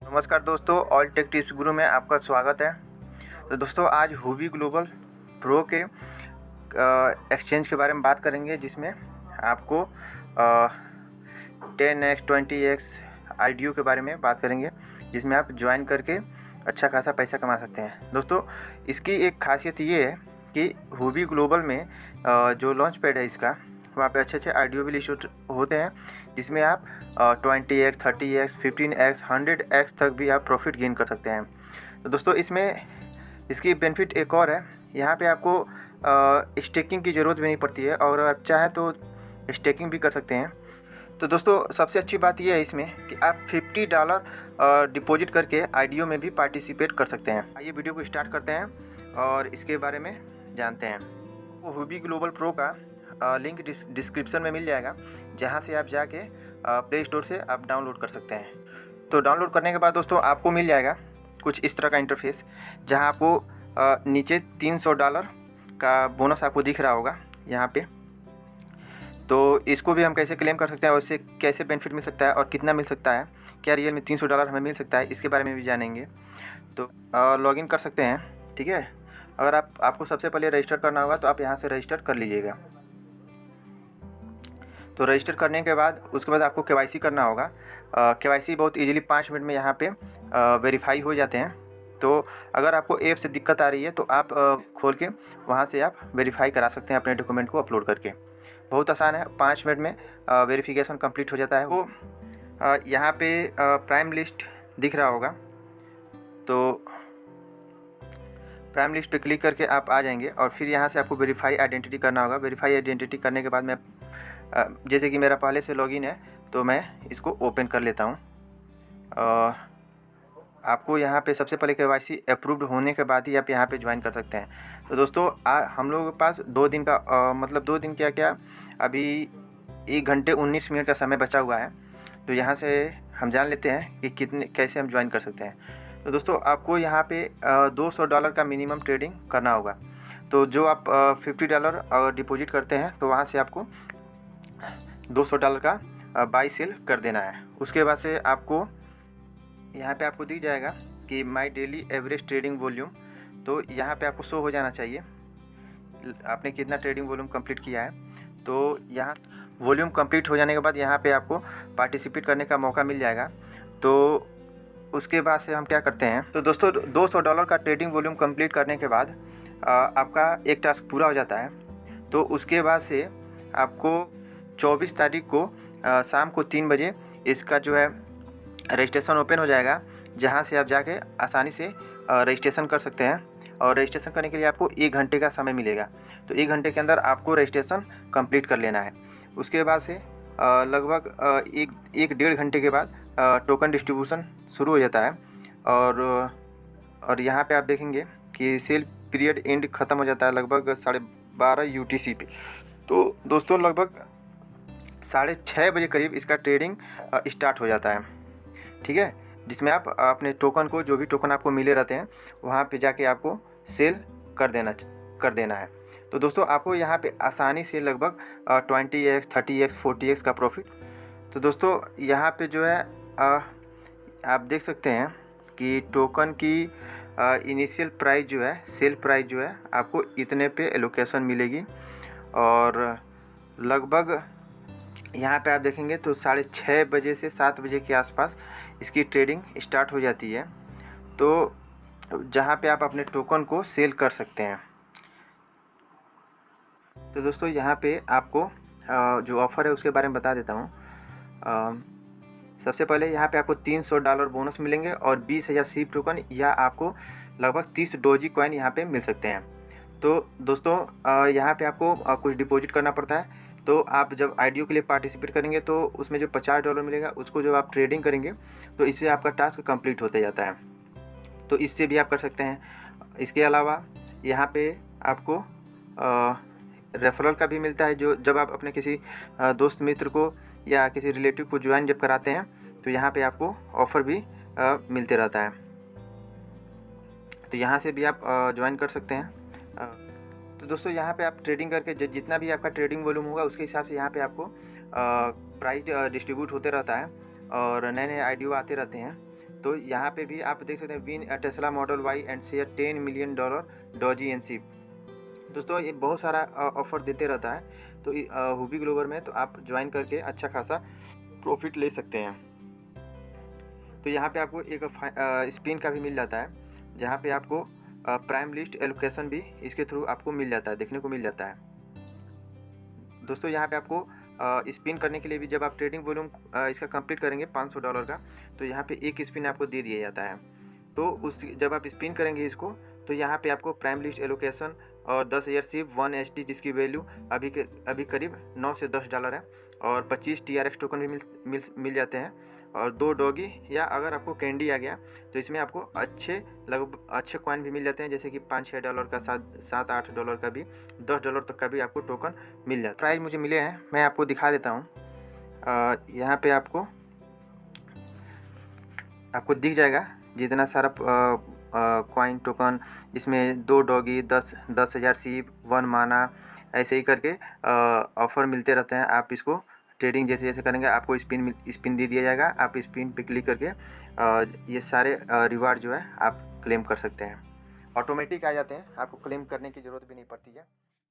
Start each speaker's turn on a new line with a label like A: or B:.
A: नमस्कार दोस्तों, all take tips गुरु में आपका स्वागत है। तो दोस्तों आज हुबी ग्लोबल प्रो के एक्सचेंज के बारे में बात करेंगे, जिसमें आपको 10x 20x आईडीओ के बारे में बात करेंगे, जिसमें आप ज्वाइन करके अच्छा खासा पैसा कमा सकते हैं। दोस्तों इसकी एक खासियत ये है कि हुबी ग्लोबल में जो लॉन्च पैड है इसका, वहाँ पे अच्छे अच्छे आईडीओ भी लिस्ट होते हैं, जिसमें आप 20x 30x 15x 100x तक भी आप प्रॉफिट गेन कर सकते हैं। तो दोस्तों इसमें इसकी बेनिफिट एक और है, यहाँ पे आपको स्टेकिंग की ज़रूरत भी नहीं पड़ती है, और आप चाहें तो स्टेकिंग भी कर सकते हैं। तो दोस्तों सबसे अच्छी बात यह है इसमें कि आप $50 डिपॉजिट करके आईडीओ में भी पार्टिसिपेट कर सकते हैं। आइए वीडियो को स्टार्ट करते हैं और इसके बारे में जानते हैं। वो हुबी ग्लोबल प्रो का लिंक डिस्क्रिप्शन में मिल जाएगा, जहां से आप जाके प्ले स्टोर से आप डाउनलोड कर सकते हैं। तो डाउनलोड करने के बाद दोस्तों आपको मिल जाएगा कुछ इस तरह का इंटरफेस, जहां आपको नीचे $300 का बोनस आपको दिख रहा होगा यहाँ पे। तो इसको भी हम कैसे क्लेम कर सकते हैं और इससे कैसे बेनिफिट मिल सकता है और कितना मिल सकता है, क्या रियल में $300 हमें मिल सकता है, इसके बारे में भी जानेंगे। तो लॉगिन कर सकते हैं, ठीक है। अगर आपको सबसे पहले रजिस्टर करना होगा तो आप यहाँ से रजिस्टर कर लीजिएगा। तो रजिस्टर करने के बाद उसके बाद आपको केवाईसी करना होगा। केवाईसी बहुत इजीली 5 मिनट में यहाँ पे वेरीफाई हो जाते हैं। तो अगर आपको ऐप से दिक्कत आ रही है तो आप खोल के वहाँ से आप वेरीफाई करा सकते हैं अपने डॉक्यूमेंट को अपलोड करके। बहुत आसान है, 5 मिनट में वेरिफिकेशन कंप्लीट हो जाता है। वो यहाँ पे प्राइम लिस्ट दिख रहा होगा, तो प्राइम लिस्ट पे क्लिक करके आप आ जाएंगे और फिर यहाँ से आपको वेरीफाई आइडेंटिटी करना होगा। वेरीफाई आइडेंटिटी करने के बाद मैं जैसे कि मेरा पहले से लॉगिन है तो मैं इसको ओपन कर लेता हूँ। आपको यहाँ पे सबसे पहले केवाईसी अप्रूव्ड होने के बाद ही आप यहाँ पे ज्वाइन कर सकते हैं। तो दोस्तों हम लोगों के पास 2 दिन का मतलब 2 दिन क्या अभी 1 घंटे 19 मिनट का समय बचा हुआ है। तो यहाँ से हम जान लेते हैं कि कैसे हम ज्वाइन कर सकते हैं। तो दोस्तों आपको यहाँ पे $200 का मिनिमम ट्रेडिंग करना होगा। तो जो आप $50 अगर डिपॉजिट करते हैं तो वहाँ से आपको $200 का बाई सेल कर देना है। उसके बाद से आपको यहाँ पे आपको दिख जाएगा कि my daily average trading volume. तो यहाँ पे आपको शो हो जाना चाहिए आपने कितना ट्रेडिंग वॉल्यूम कंप्लीट किया है। तो यहाँ वॉल्यूम कंप्लीट हो जाने के बाद यहाँ पे आपको पार्टिसिपेट करने का मौका मिल जाएगा। तो उसके बाद से हम क्या करते हैं, तो दोस्तों $200 का ट्रेडिंग वॉल्यूम कंप्लीट करने के बाद आपका एक टास्क पूरा हो जाता है। तो उसके बाद से आपको 24 तारीख को शाम को 3 बजे इसका जो है रजिस्ट्रेशन ओपन हो जाएगा, जहां से आप जाके आसानी से रजिस्ट्रेशन कर सकते हैं। और रजिस्ट्रेशन करने के लिए आपको 1 घंटे का समय मिलेगा। तो 1 घंटे के अंदर आपको रजिस्ट्रेशन कंप्लीट कर लेना है। उसके बाद से लगभग एक डेढ़ घंटे के बाद टोकन डिस्ट्रीब्यूशन शुरू हो जाता है। और यहाँ पे आप देखेंगे कि सेल पीरियड एंड ख़त्म हो जाता है लगभग 12:30 UTC पे। तो दोस्तों लगभग 6:30 बजे करीब इसका ट्रेडिंग स्टार्ट हो जाता है, ठीक है। जिसमें आप अपने टोकन को, जो भी टोकन आपको मिले रहते हैं, वहाँ पे जाके आपको सेल कर देना है। तो दोस्तों आपको यहाँ पे आसानी से लगभग 20x 30x 40x का प्रॉफिट। तो दोस्तों यहाँ पे जो है आप देख सकते हैं कि टोकन की इनिशियल प्राइस जो है, सेल प्राइस जो है, आपको इतने पे एलोकेशन मिलेगी। और लगभग यहाँ पे आप देखेंगे तो 6:30 बजे से 7 बजे के आसपास इसकी ट्रेडिंग स्टार्ट हो जाती है। तो जहाँ पे आप अपने टोकन को सेल कर सकते हैं। तो दोस्तों यहाँ पे आपको जो ऑफ़र है उसके बारे में बता देता हूँ। सबसे पहले यहाँ पे आपको $300 बोनस मिलेंगे और 20,000 सीप टोकन, या आपको लगभग 30 डोजी कॉइन यहाँ पे मिल सकते हैं। तो दोस्तों यहाँ पे आपको कुछ डिपॉजिट करना पड़ता है। तो आप जब आईडीओ के लिए पार्टिसिपेट करेंगे तो उसमें जो $50 मिलेगा उसको जब आप ट्रेडिंग करेंगे तो इससे आपका टास्क कंप्लीट होते जाता है। तो इससे भी आप कर सकते हैं। इसके अलावा यहाँ पे आपको रेफरल का भी मिलता है, जो जब आप अपने किसी दोस्त मित्र को या किसी रिलेटिव को ज्वाइन जब कराते हैं तो यहाँ पे आपको ऑफ़र भी मिलते रहता है। तो यहाँ से भी आप ज्वाइन कर सकते हैं। तो दोस्तों यहाँ पे आप ट्रेडिंग करके जितना भी आपका ट्रेडिंग वॉल्यूम होगा उसके हिसाब से यहाँ पे आपको प्राइस डिस्ट्रीब्यूट होते रहता है और नए नए आईडीओ आते रहते हैं। तो यहाँ पे भी आप देख सकते हैं, win Tesla model Y and share $10 million Dogecoin. दोस्तों ये बहुत सारा ऑफ़र देते रहता है, तो हुबी ग्लोबल में तो आप ज्वाइन करके अच्छा खासा प्रॉफिट ले सकते हैं। तो यहाँ पे आपको एक स्पिन का भी मिल जाता है, जहाँ पे आपको प्राइम लिस्ट एलोकेशन भी इसके थ्रू आपको मिल जाता है, देखने को मिल जाता है। दोस्तों यहाँ पे आपको स्पिन करने के लिए भी, जब आप ट्रेडिंग वॉल्यूम इसका कंप्लीट करेंगे $500 का, तो यहाँ पे एक स्पिन आपको दे दिया जाता है। तो उस जब आप स्पिन करेंगे इसको, तो यहाँ पे आपको प्राइम लिस्ट एलोकेशन और 10,000 सिप 1 एचटी, जिसकी वैल्यू अभी करीब $9 से $10 है, और 25 TRX टोकन भी मिल जाते हैं, और 2 डॉगी, या अगर आपको कैंडी आ गया तो इसमें आपको अच्छे कॉइन भी मिल जाते हैं, जैसे कि $5-6 का, $7-8 का भी, $10 तक का भी आपको टोकन मिल जाता है। प्राइस मुझे मिले हैं, मैं आपको दिखा देता हूँ। यहाँ पे आपको दिख जाएगा जितना सारा कॉइन टोकन, इसमें 2 डॉगी, 10,000 सीप, 1 माना, ऐसे ही करके ऑफ़र मिलते रहते हैं। आप इसको ट्रेडिंग जैसे जैसे करेंगे आपको स्पिन दे दिया जाएगा। आप स्पिन पे क्लिक करके ये सारे रिवार्ड जो है आप क्लेम कर सकते हैं, ऑटोमेटिक आ जाते हैं, आपको क्लेम करने की ज़रूरत भी नहीं पड़ती है।